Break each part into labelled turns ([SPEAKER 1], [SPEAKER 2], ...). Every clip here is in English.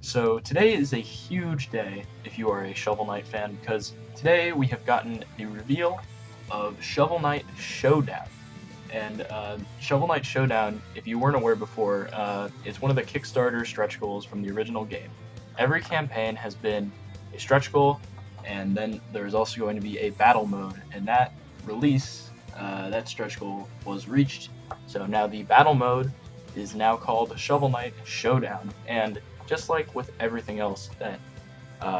[SPEAKER 1] So today is a huge day if you are a Shovel Knight fan because today we have gotten a reveal of Shovel Knight Showdown. And Shovel Knight Showdown, if you weren't aware before, is one of the Kickstarter stretch goals from the original game. Every campaign has been a stretch goal, and then there's also going to be a battle mode, and that release, that stretch goal was reached. So now the battle mode is now called Shovel Knight Showdown, and just like with everything else that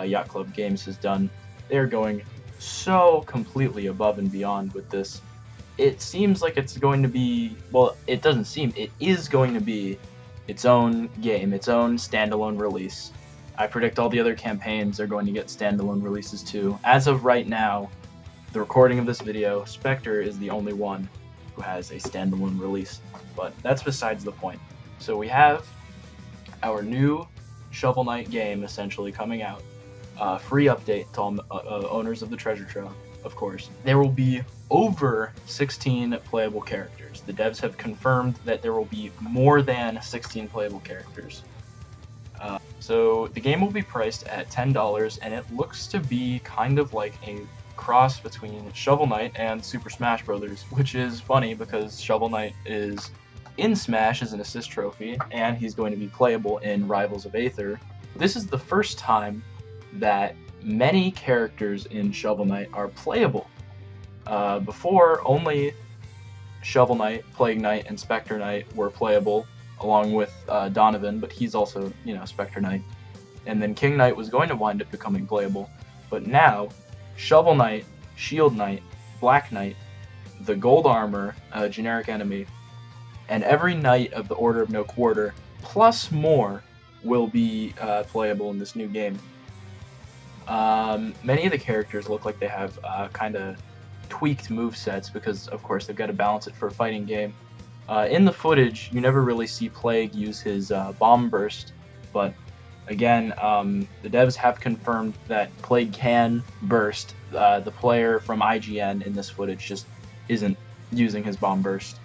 [SPEAKER 1] Yacht Club Games has done, they're going so completely above and beyond with this. It seems like it's going to be, well, it doesn't seem, it is going to be its own game, its own standalone release. I predict all the other campaigns are going to get standalone releases too. As of right now, the recording of this video, Spectre is the only one who has a standalone release, but that's besides the point. So we have our new Shovel Knight game essentially coming out. Free update to all owners of the treasure trove, of course. There will be over 16 playable characters. The devs have confirmed that there will be more than 16 playable characters. So the game will be priced at $10, and it looks to be kind of like a cross between Shovel Knight and Super Smash Bros., which is funny because Shovel Knight is in Smash as an assist trophy, and he's going to be playable in Rivals of Aether. This is the first time that many characters in Shovel Knight are playable. Before, only Shovel Knight, Plague Knight, and Spectre Knight were playable, along with Donovan, but he's also, Spectre Knight. And then King Knight was going to wind up becoming playable, but now Shovel Knight, Shield Knight, Black Knight, the Gold Armor, generic enemy, and every Knight of the Order of No Quarter, plus more, will be playable in this new game. Many of the characters look like they have kind of tweaked movesets because, of course, they've got to balance it for a fighting game. In the footage, you never really see Plague use his bomb burst, but again, the devs have confirmed that Plague can burst. The player from IGN in this footage just isn't using his bomb burst.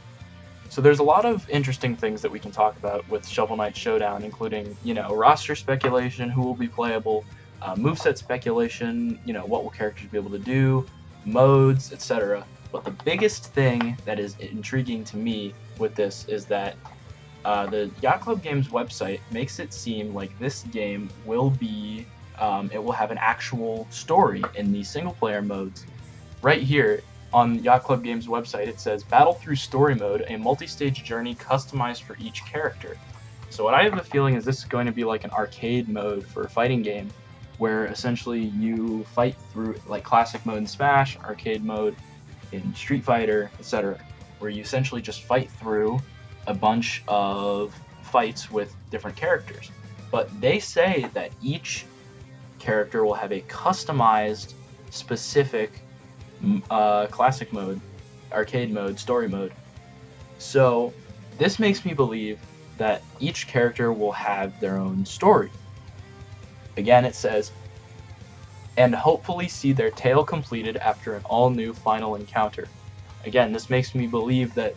[SPEAKER 1] So there's a lot of interesting things that we can talk about with Shovel Knight Showdown, including, roster speculation, who will be playable, moveset speculation, what will characters be able to do, modes, etc. But the biggest thing that is intriguing to me with this is that the Yacht Club Games website makes it seem like this game will be, it will have an actual story in the single player modes. Right here on Yacht Club Games website, it says Battle Through Story Mode, a multi-stage journey customized for each character. So what I have a feeling is this is going to be like an arcade mode for a fighting game, where essentially you fight through like classic mode in Smash, arcade mode in Street Fighter, etc., where you essentially just fight through a bunch of fights with different characters. But they say that each character will have a customized, specific classic mode, arcade mode, story mode. So this makes me believe that each character will have their own story. Again, it says, and hopefully see their tale completed after an all-new final encounter. Again, this makes me believe that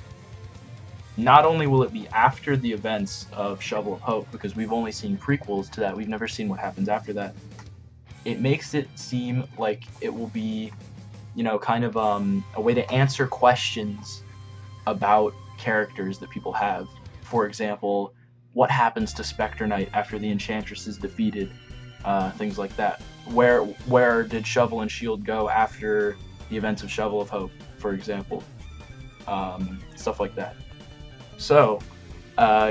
[SPEAKER 1] not only will it be after the events of Shovel of Hope, because we've only seen prequels to that, we've never seen what happens after that. It makes it seem like it will be, kind of a way to answer questions about characters that people have. For example, what happens to Spectre Knight after the Enchantress is defeated? Things like that. Where did Shovel and Shield go after the events of Shovel of Hope, for example? Stuff like that. So,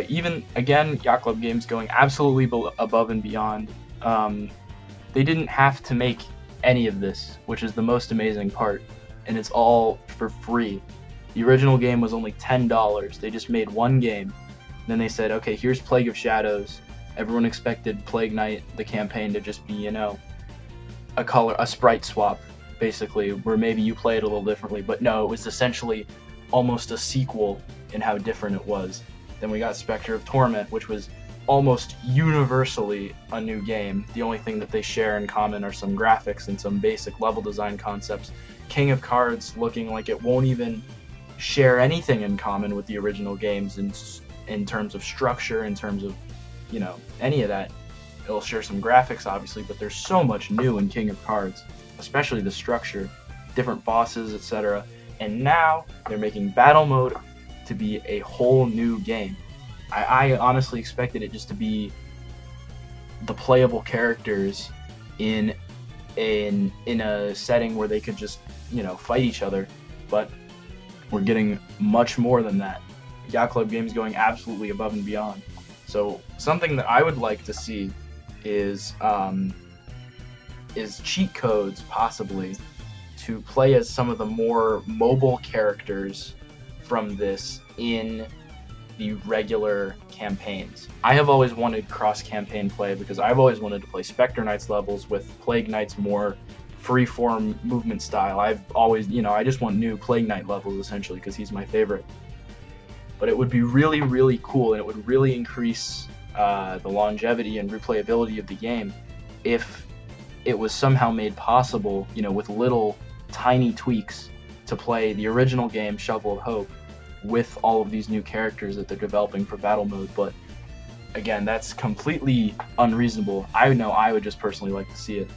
[SPEAKER 1] even, again, Yacht Club Games going absolutely above and beyond. They didn't have to make any of this, which is the most amazing part, and it's all for free. The original game was only $10. They just made one game. Then they said, okay, here's Plague of Shadows. Everyone expected Plague Knight, the campaign, to just be, a sprite swap, basically, where maybe you play it a little differently. But no, it was essentially almost a sequel in how different it was. Then we got Spectre of Torment, which was almost universally a new game. The only thing that they share in common are some graphics and some basic level design concepts. King of Cards looking like it won't even share anything in common with the original games in terms of structure, in terms of, any of that. It'll share some graphics, obviously, but there's so much new in King of Cards, especially the structure, different bosses, etc. And now they're making battle mode to be a whole new game. I honestly expected it just to be the playable characters in a setting where they could just, fight each other, but we're getting much more than that. Yacht Club Games going absolutely above and beyond. So something that I would like to see is cheat codes, possibly, to play as some of the more mobile characters from this in the regular campaigns. I have always wanted cross-campaign play because I've always wanted to play Spectre Knights levels with Plague Knight's more free-form movement style. I've always, I just want new Plague Knight levels, essentially, because he's my favorite. But it would be really, really cool, and it would really increase the longevity and replayability of the game if it was somehow made possible, with little tiny tweaks, to play the original game, Shovel of Hope, with all of these new characters that they're developing for battle mode. But again, that's completely unreasonable. I know I would just personally like to see it.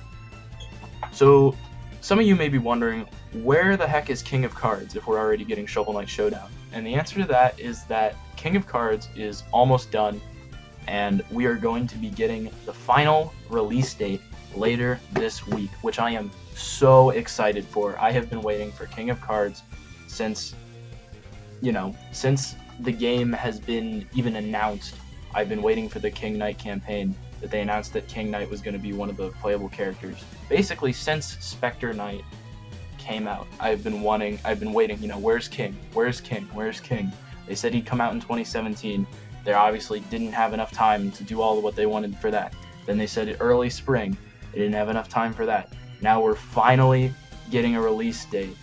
[SPEAKER 1] So some of you may be wondering, where the heck is King of Cards if we're already getting Shovel Knight Showdown? And the answer to that is that King of Cards is almost done, and we are going to be getting the final release date later this week, which I am so excited for. I have been waiting for King of Cards since the game has been even announced. I've been waiting for the King Knight campaign, that they announced that King Knight was going to be one of the playable characters. Basically, since Spectre Knight came out, I've been waiting, where's King? Where's King? Where's King? They said he'd come out in 2017. They obviously didn't have enough time to do all of what they wanted for that. Then they said early spring. They didn't have enough time for that. Now we're finally getting a release date,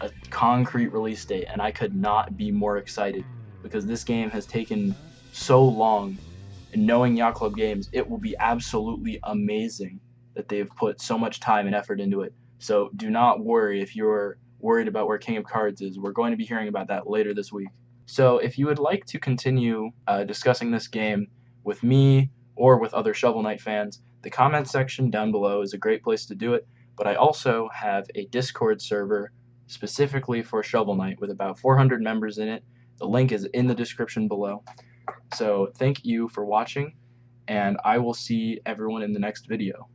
[SPEAKER 1] a concrete release date, and I could not be more excited because this game has taken so long, and knowing Yacht Club Games, it will be absolutely amazing that they've put so much time and effort into it. So do not worry if you're worried about where King of Cards is. We're going to be hearing about that later this week. So if you would like to continue discussing this game with me or with other Shovel Knight fans, the comment section down below is a great place to do it. But I also have a Discord server specifically for Shovel Knight with about 400 members in it. The link is in the description below. So thank you for watching, and I will see everyone in the next video.